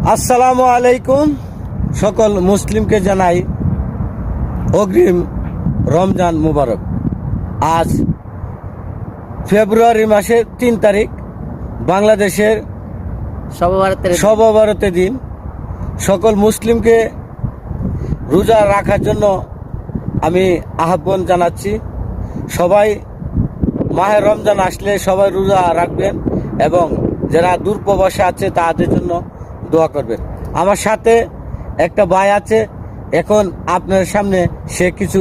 আসসালামু আলাইকুম। সকল মুসলিমকে জানাই অগ্রিম রমজান মুবারক। আজ ফেব্রুয়ারি মাসের 3 তারিখ, বাংলাদেশের সর্বভারতের দিন। সকল মুসলিমকে রোজা রাখার জন্য আমি আহ্বান জানাচ্ছি। সবাই মাহে রমজান আসলে সবাই রোজা রাখবেন এবং যারা দূরপ্রবাসে আছে তাদের জন্য দোয়া করবেন। আমার সাথে একটা ভাই আছে, এখন আপনার সামনে সে কিছু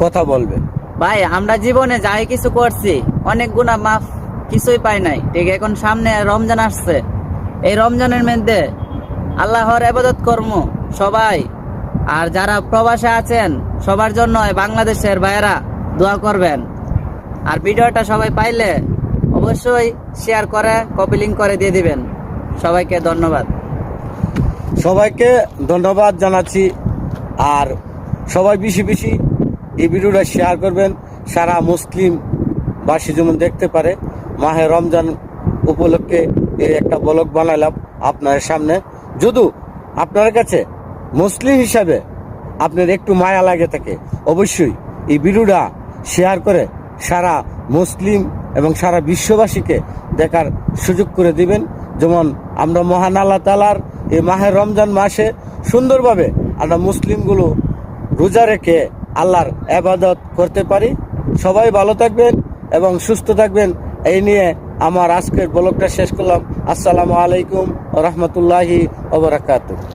কথা বলবে। ভাই, আমরা জীবনে যাই কিছু করছি, অনেক গুনাহ মাফ কিছুই পাই নাই। ঠিক, এখন সামনে রমজান আসছে। এই রমজানের মধ্যে আল্লাহর ইবাদত কর্ম সবাই, আর যারা প্রবাসে আছেন সবার জন্য বাংলাদেশের ভাইয়েরা দোয়া করবেন। আর ভিডিওটা সবাই পাইলে অবশ্যই শেয়ার করে কপি লিংক করে দিয়ে দিবেন। সবাইকে ধন্যবাদ। সবাইকে ধন্যবাদ জানাচ্ছি। আর সবাই বেশি বেশি এই ভিডিওটা শেয়ার করবেন, সারা মুসলিমবাসী যেমন দেখতে পারে। মাহে রমজান উপলক্ষে এই একটা ব্লগ বানালাম আপনার সামনে। যদি আপনার কাছে মুসলিম হিসাবে আপনার একটু মায়া লাগে থাকে, অবশ্যই এই ভিডিওটা শেয়ার করে সারা মুসলিম এবং সারা বিশ্ববাসীকে দেখার সুযোগ করে দিবেন। যেমন আমরা মহান আল্লাহ তাআলার এই মাহে রমজান মাসে সুন্দরভাবে আমরা মুসলিমগুলো রোজা রেখে আল্লাহর ইবাদত করতে পারি। সবাই ভালো থাকবেন এবং সুস্থ থাকবেন। এই নিয়ে আমার আজকের ব্লগটা শেষ করলাম। আসসালামু আলাইকুম ওয়া রাহমাতুল্লাহি ওয়া বারাকাতুহু।